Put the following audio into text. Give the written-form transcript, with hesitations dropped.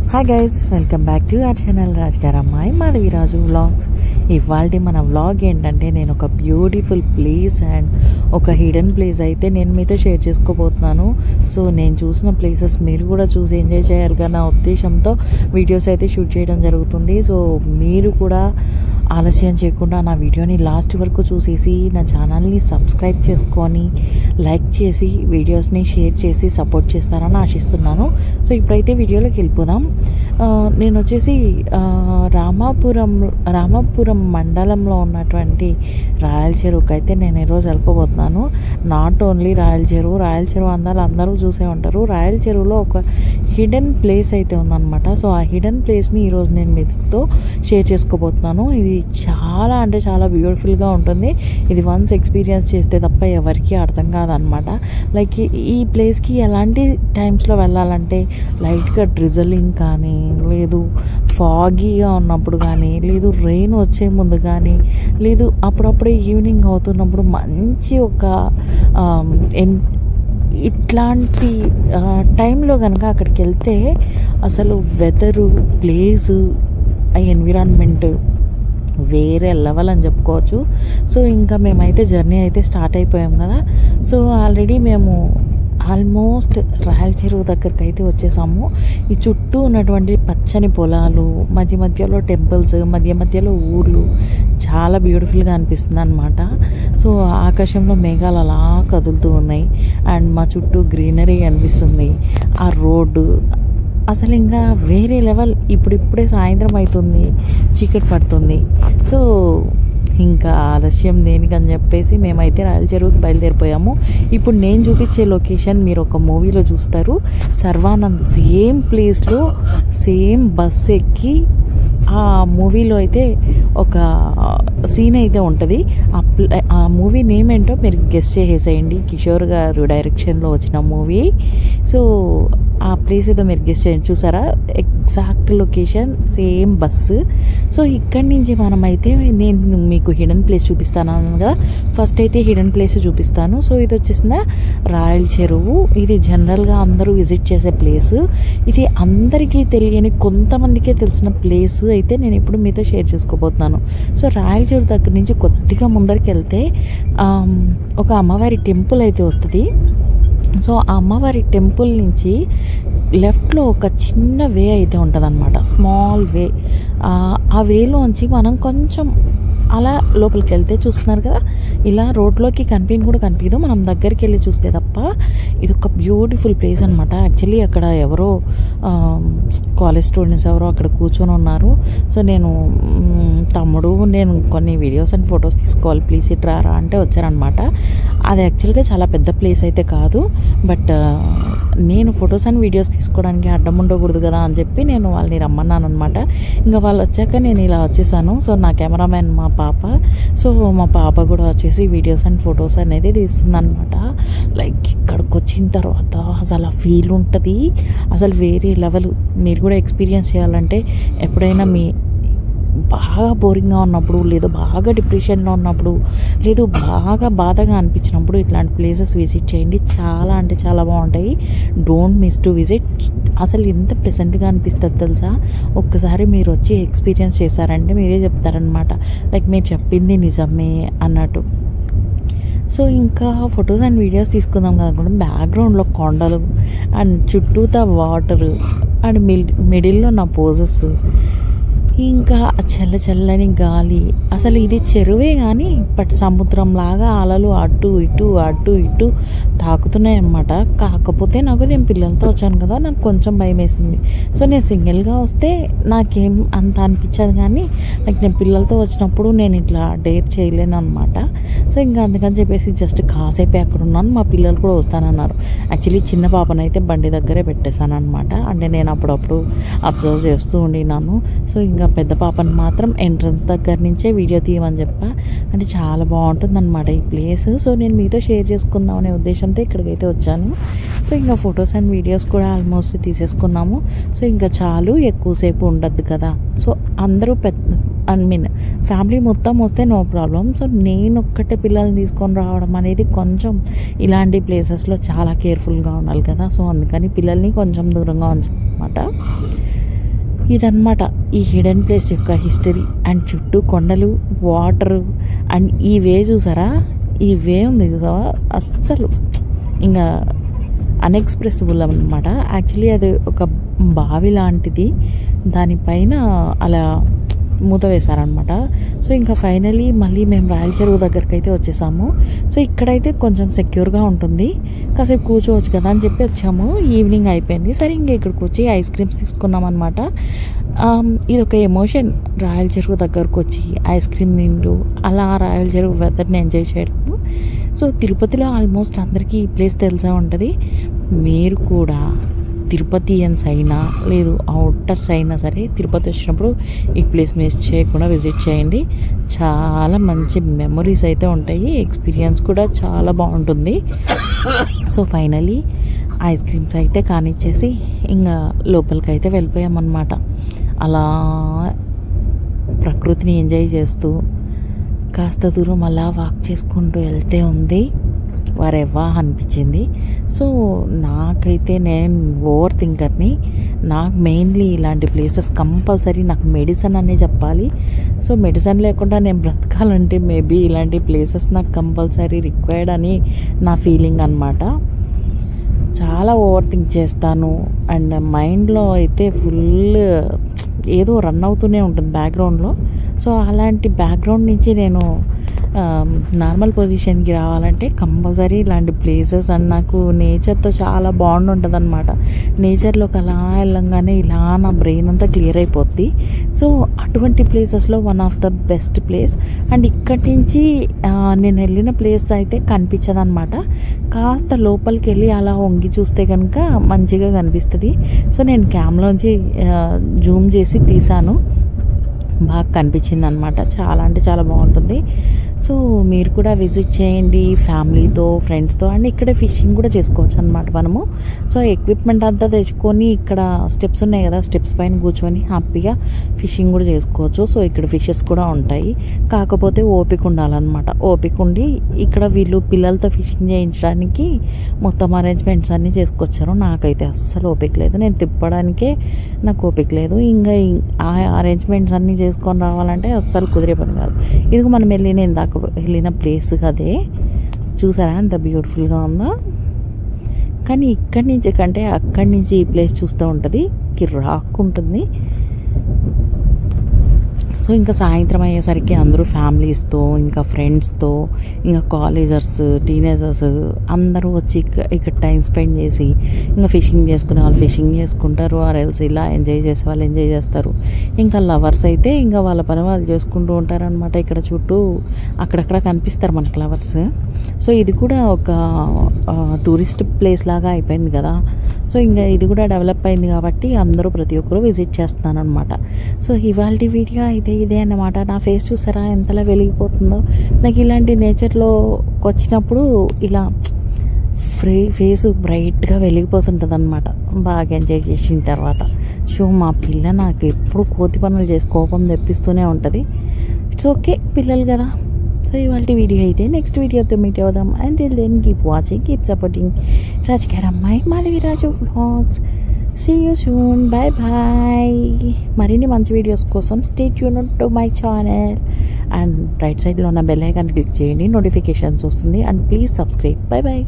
Hi guys, welcome back to our channel Rajagarammayi Madhaviraju vlogs. ఇవాళ మన vlog ఏంటంటే నేను ఒక బ్యూటిఫుల్ ప్లేస్ అండ్ ఒక హిడెన్ ప్లేస్ అయితే నేను మీతో షేర్ చేసుకోబోతున్నాను. సో నేను చూసిన ప్లేసెస్ మీరు కూడా చూసి ఎంజాయ్ చేయాలిగా నా ఉద్దేశంతో వీడియోస్ అయితే షూట్ చేయడం జరుగుతుంది. సో మీరు కూడా ఆలస్యం చేయకుండా నా వీడియోని లాస్ట్ వరకు చూసేసి నా ఛానల్ని సబ్స్క్రైబ్ చేసుకొని లైక్ చేసి వీడియోస్ని షేర్ చేసి సపోర్ట్ చేస్తారని ఆశిస్తున్నాను. సో ఇప్పుడైతే వీడియోలోకి వెళ్ళిపోదాం. నేను వచ్చేసి రామాపురం మండలంలో ఉన్నటువంటి రాయల చెరువుకి అయితే నేను ఈరోజు వెళ్ళిపోతున్నాను. నాట్ ఓన్లీ రాయల చెరువు అందరూ చూసే ఉంటారు. రాయల చెరువులో ఒక హిడెన్ ప్లేస్ అయితే ఉందన్నమాట. సో ఆ హిడెన్ ప్లేస్ని ఈరోజు నేను మీతో షేర్ చేసుకోబోతున్నాను. ఇది చాలా అంటే చాలా బ్యూటిఫుల్గా ఉంటుంది. ఇది వన్స్ ఎక్స్పీరియన్స్ చేస్తే తప్ప ఎవరికి అర్థం కాదనమాట. లైక్ ఈ ప్లేస్కి ఎలాంటి టైమ్స్లో వెళ్ళాలంటే లైట్గా డ్రిజలింగ్ కానీ, లేదు ఫాగీగా ఉన్నప్పుడు కానీ, లేదు రెయిన్ వచ్చే ముందు కానీ, లేదు అప్పుడప్పుడే ఈవినింగ్ అవుతున్నప్పుడు మంచి ఒక ఇట్లాంటి టైంలో కనుక అక్కడికి వెళ్తే అసలు వెదరు, ప్లేసు, ఎన్విరాన్మెంట్ వేరే లెవెల్ అని చెప్పుకోవచ్చు. సో ఇంకా మేమైతే జర్నీ అయితే స్టార్ట్ అయిపోయాం కదా. సో ఆల్రెడీ మేము ఆల్మోస్ట్ రాయల చెరువు దగ్గరికి అయితే వచ్చేసాము. ఈ చుట్టూ ఉన్నటువంటి పచ్చని పొలాలు, మధ్య మధ్యలో టెంపుల్స్, మధ్యలో ఊర్లు చాలా బ్యూటిఫుల్గా అనిపిస్తుంది అనమాట. సో ఆకాశంలో మేఘాలు అలా కదులుతూ ఉన్నాయి అండ్ మా చుట్టూ గ్రీనరీ అనిపిస్తుంది. ఆ రోడ్డు అసలు ఇంకా వేరే లెవెల్. ఇప్పుడిప్పుడే సాయంత్రం అవుతుంది, చీకటి పడుతుంది. సో ఇంకా ఆలస్యం దేనికని చెప్పేసి మేమైతే రాయల చెరువుకి బయలుదేరిపోయాము. ఇప్పుడు నేను చూపించే లొకేషన్ మీరు ఒక మూవీలో చూస్తారు. సర్వానంద్ సేమ్ ప్లేస్లో సేమ్ బస్ ఎక్కి ఆ మూవీలో అయితే ఒక సీన్ అయితే ఉంటుంది. ఆ మూవీ నేమ్ ఏంటో మీరు గెస్ చేసేసేయండి. కిషోర్ గారు డైరెక్షన్లో వచ్చిన మూవీ. సో ఆ ప్లేస్ ఏదో మీరు గెస్ చేయండి. చూసారా, exact location, same bus. So ఇక్కడి నుంచి మనమైతే నేను మీకు హిడెన్ ప్లేస్ చూపిస్తాను కదా. ఫస్ట్ అయితే హిడెన్ ప్లేస్ చూపిస్తాను. సో ఇది వచ్చేసిందా రాయల చెరువు. ఇది జనరల్గా అందరూ విజిట్ చేసే ప్లేసు. ఇది అందరికీ తెలియని కొంతమందికే తెలిసిన ప్లేస్ అయితే నేను ఇప్పుడు మీతో షేర్ చేసుకోబోతున్నాను. సో రాయల చెరువు దగ్గర నుంచి కొద్దిగా ముందరికి వెళ్తే ఒక అమ్మవారి టెంపుల్ అయితే వస్తుంది. సో ఆ అమ్మవారి టెంపుల్ నుంచి లెఫ్ట్లో ఒక చిన్న వే అయితే ఉంటుంది అనమాట, స్మాల్ వే. ఆ వేలోంచి మనం కొంచెం అలా లోపలికి వెళ్తే చూస్తున్నారు కదా, ఇలా రోడ్లోకి కూడా కనిపించదు మనం దగ్గరికి వెళ్ళి చూస్తే తప్ప. ఇది ఒక బ్యూటిఫుల్ ప్లేస్ అనమాట. యాక్చువల్లీ అక్కడ ఎవరో కాలేజ్ స్టూడెంట్స్ ఎవరో అక్కడ కూర్చొని ఉన్నారు. సో నేను తమ్ముడు నేను కొన్ని వీడియోస్ అండ్ ఫొటోస్ తీసుకోవాలి, ప్లీజ్ ఇట్రా అంటే వచ్చారనమాట. అది యాక్చువల్గా చాలా పెద్ద ప్లేస్ అయితే కాదు, బట్ నేను ఫొటోస్ అండ్ వీడియోస్ తీసుకోవడానికి అడ్డం ఉండకూడదు కదా అని చెప్పి నేను వాళ్ళని రమ్మన్నాను అనమాట. ఇంకా వాళ్ళు వచ్చాక నేను ఇలా వచ్చేసాను. సో నా కెమెరామ్యాన్ మా పాప. సో మా పాప కూడా వచ్చేసి వీడియోస్ అండ్ ఫొటోస్ అనేది తీస్తుంది అనమాట. లైక్ ఇక్కడికి వచ్చిన తర్వాత అసలు ఆ ఫీల్ ఉంటుంది, అసలు వేరే లెవెల్. మీరు కూడా ఎక్స్పీరియన్స్ చేయాలంటే ఎప్పుడైనా మీ బాగా బోరింగ్గా ఉన్నప్పుడు, లేదు బాగా డిప్రెషన్లో ఉన్నప్పుడు, లేదు బాగా బాధగా అనిపించినప్పుడు ఇట్లాంటి ప్లేసెస్ విజిట్ చేయండి. చాలా అంటే చాలా బాగుంటాయి. Don't miss to visit. అసలు ఎంత ప్లెజెంట్గా అనిపిస్తుంది తెలుసా. ఒక్కసారి మీరు వచ్చి ఎక్స్పీరియన్స్ చేశారంటే మీరే చెప్తారనమాట, లైక్ మీరు చెప్పింది నిజమే అన్నట్టు. సో ఇంకా ఫొటోస్ అండ్ వీడియోస్ తీసుకుందాం కదా. బ్యాక్గ్రౌండ్లో కొండలు అండ్ చుట్టూతా వాటరు అండ్ మిడిల్లో నా పోజెస్, ఇంకా చల్లని గాలి. అసలు ఇది చెరువే కానీ బట్ సముద్రం లాగా అలలు అటు ఇటు తాకుతున్నాయి అన్నమాట. కాకపోతే నేను పిల్లలతో వచ్చాను కదా, నాకు కొంచెం భయం వేసింది. సో నేను సింగిల్గా వస్తే నాకేం అంత అనిపించదు, కానీ నాకు నేను పిల్లలతో వచ్చినప్పుడు నేను ఇట్లా డేర్ చేయలేను అనమాట. సో ఇంకా అందుకని చెప్పేసి జస్ట్ కాసేపే అక్కడ ఉన్నాను. మా పిల్లలు కూడా వస్తానన్నారు. యాక్చువల్లీ చిన్న పాపనైతే బండి దగ్గరే పెట్టేశాను అనమాట. అంటే నేను అప్పుడప్పుడు అబ్జర్వ్ చేస్తూ ఉండినాను. సో ఇంకా పెద్ద పాపని మాత్రం ఎంట్రన్స్ దగ్గర నుంచే వీడియో తీయమని చెప్పా. అంటే చాలా బాగుంటుంది అనమాట ఈ ప్లేస్. సో నేను మీతో షేర్ చేసుకుందాం అనే ఉద్దేశంతో ఇక్కడికైతే వచ్చాను. సో ఇంకా ఫొటోస్ అండ్ వీడియోస్ కూడా ఆల్మోస్ట్ తీసేసుకున్నాము. సో ఇంకా చాలు, ఎక్కువసేపు ఉండద్దు కదా. సో అందరూ ఫ్యామిలీ మొత్తం వస్తే నో ప్రాబ్లం. సో నేను ఒక్కటే పిల్లల్ని తీసుకొని రావడం అనేది కొంచెం ఇలాంటి ప్లేసెస్లో చాలా కేర్ఫుల్గా ఉండాలి కదా. సో అందుకని పిల్లల్ని కొంచెం దూరంగా ఉంచమాట. ఇదన్నమాట ఈ హిడెన్ ప్లేస్ యొక్క హిస్టరీ. అండ్ చుట్టూ కొండలు, వాటరు, అండ్ ఈ వే చూసారా, ఈ వే ఉంది చూసావా, అస్సలు ఇంకా అన్ఎక్స్ప్రెసిబుల్ అన్నమాట. యాక్చువల్లీ అది ఒక బావి లాంటిది, దానిపైన అలా మూత వేశారనమాట. సో ఇంకా ఫైనలీ మళ్ళీ మేము రాయల చెరువు దగ్గరికి అయితే వచ్చేసాము. సో ఇక్కడైతే కొంచెం సెక్యూర్గా ఉంటుంది, కాసేపు కూర్చోవచ్చు కదా అని చెప్పి వచ్చాము. ఈవినింగ్ అయిపోయింది, సరే ఇంకా ఇక్కడికి వచ్చి ఐస్ క్రీమ్స్ తీసుకున్నాం అనమాట. ఇది ఒక ఎమోషన్, రాయల చెరువు దగ్గరకు వచ్చి ఐస్ క్రీమ్ తింటూ అలా రాయల చెరువు వెదర్ని ఎంజాయ్ చేయడము. సో తిరుపతిలో ఆల్మోస్ట్ అందరికీ ఈ ప్లేస్ తెలిసే ఉంటుంది. మీరు కూడా తిరుపతియన్స్ అయినా లేదు అవుటర్స్ అయినా సరే తిరుపతి వచ్చినప్పుడు ఈ ప్లేస్ మిస్ చేయకుండా విజిట్ చేయండి. చాలా మంచి మెమరీస్ అయితే ఉంటాయి, ఎక్స్పీరియన్స్ కూడా చాలా బాగుంటుంది. సో ఫైనలీ ఐస్ క్రీమ్స్ అయితే కానిచ్చేసి ఇంకా లోపలికి అయితే వెళ్ళిపోయామన్నమాట. అలా ప్రకృతిని ఎంజాయ్ చేస్తూ కాస్త దూరం అలా వాక్ చేసుకుంటూ వెళ్తే ఉంది వరెవ్వా అనిపించింది. సో నాకైతే నేను ఓవర్ థింకర్ని, నాకు మెయిన్లీ ఇలాంటి ప్లేసెస్ కంపల్సరీ నాకు మెడిసిన్ అనే చెప్పాలి. సో మెడిసిన్ లేకుండా నేను బ్రతకాలంటే మేబీ ఇలాంటి ప్లేసెస్ నాకు కంపల్సరీ రిక్వైర్డ్ అని నా ఫీలింగ్ అనమాట. చాలా ఓవర్ థింక్ చేస్తాను అండ్ మైండ్లో అయితే ఫుల్ ఏదో రన్ అవుతూనే ఉంటుంది బ్యాక్గ్రౌండ్లో. సో అలాంటి బ్యాక్గ్రౌండ్ నుంచి నేను నార్మల్ పొజిషన్కి రావాలంటే కంపల్సరీ ఇలాంటి ప్లేసెస్ అండ్ నాకు నేచర్తో చాలా బాండ్ ఉంటుంది అనమాట. నేచర్లోకి అలా వెళ్ళంగానే ఇలా నా బ్రెయిన్ అంతా క్లియర్ అయిపోద్ది. సో అటువంటి ప్లేసెస్లో one of the best place. And ఇక్కడి నుంచి నేను వెళ్ళిన ప్లేస్ అయితే కనిపించదు అనమాట. కాస్త లోపలికి వెళ్ళి అలా వంగి చూస్తే కనుక మంచిగా కనిపిస్తుంది. సో నేను క్యామ్లోంచి జూమ్ చేసి తీసాను, బాగా కనిపించింది అనమాట. చాలా అంటే చాలా బాగుంటుంది. సో మీరు కూడా విజిట్ చేయండి ఫ్యామిలీతో, ఫ్రెండ్స్తో. అండ్ ఇక్కడ ఫిషింగ్ కూడా చేసుకోవచ్చు అనమాట మనము. సో ఎక్విప్మెంట్ అంతా తెచ్చుకొని ఇక్కడ స్టెప్స్ ఉన్నాయి కదా, స్టెప్స్ పైన కూర్చొని హ్యాపీగా ఫిషింగ్ కూడా చేసుకోవచ్చు. సో ఇక్కడ ఫిషెస్ కూడా ఉంటాయి, కాకపోతే ఓపిక ఉండాలన్నమాట. ఓపిక ఉండి ఇక్కడ వీళ్ళు పిల్లలతో ఫిషింగ్ చేయించడానికి మొత్తం అరేంజ్మెంట్స్ అన్నీ చేసుకొచ్చారు. నాకైతే అస్సలు ఓపిక లేదు, నేను తిప్పడానికే నాకు ఓపిక లేదు. ఇంకా ఆ అరేంజ్మెంట్స్ అన్నీ చేసుకొని రావాలంటే అస్సలు కుదిరే పని కాదు. ఇదిగో మనం వెళ్ళిన ప్లేస్ అదే, చూసారా ఎంత బ్యూటిఫుల్గా ఉందో. కానీ ఇక్కడి నుంచి కంటే అక్కడి నుంచి ఈ ప్లేస్ చూస్తూ ఉంటుంది, కిర్రాక్ ఉంటుంది. సో ఇంకా సాయంత్రం అయ్యేసరికి అందరూ ఫ్యామిలీస్తో, ఇంకా ఫ్రెండ్స్తో, ఇంకా కాలేజర్స్, టీనేజర్స్ అందరూ వచ్చి ఇక్కడ టైం స్పెండ్ చేసి ఇంకా ఫిషింగ్ చేసుకునే వాళ్ళు ఫిషింగ్ చేసుకుంటారు, ఆర్ఎల్స్ ఇలా ఎంజాయ్ చేసే వాళ్ళు ఎంజాయ్ చేస్తారు. ఇంకా లవర్స్ అయితే ఇంకా వాళ్ళ పని వాళ్ళు చేసుకుంటూ ఉంటారనమాట. ఇక్కడ చుట్టూ అక్కడక్కడ కనిపిస్తారు మనకు లవర్స్. సో ఇది కూడా ఒక టూరిస్ట్ ప్లేస్ లాగా అయిపోయింది కదా. సో ఇంకా ఇది కూడా డెవలప్ అయింది కాబట్టి అందరూ ప్రతి ఒక్కరూ విజిట్ చేస్తున్నాను అనమాట. సో ఇవాళ వీడియో అయితే ఇదే అన్నమాట. నా ఫేస్ చూసారా ఎంతలా వెలిగిపోతుందో. నాకు ఇలాంటి నేచర్లోకి వచ్చినప్పుడు ఇలా ఫేస్ బ్రైట్గా వెలిగిపోతుంటుంది అనమాట, బాగా ఎంజాయ్ చేసిన తర్వాత. సో మా పిల్ల నాకు ఎప్పుడు కోతి పనులు చేసి కోపం తెప్పిస్తూనే ఉంటుంది. ఇట్స్ ఓకే, పిల్లలు కదా. సో ఇవాళ వీడియో అయితే నెక్స్ట్ వీడియోతో మీట్ అవుదాం. Until then keep watching, keep supporting రాజకీయ అమ్మాయి Madhavi Raju vlogs. See you soon. Bye bye. మరిన్ని మంచి వీడియోస్ కోసం stay tuned to my channel. And right సైడ్లో ఉన్న బెల్ ఐకాన్ క్లిక్ చేయండి, నోటిఫికేషన్స్ వస్తుంది. And please subscribe. By by.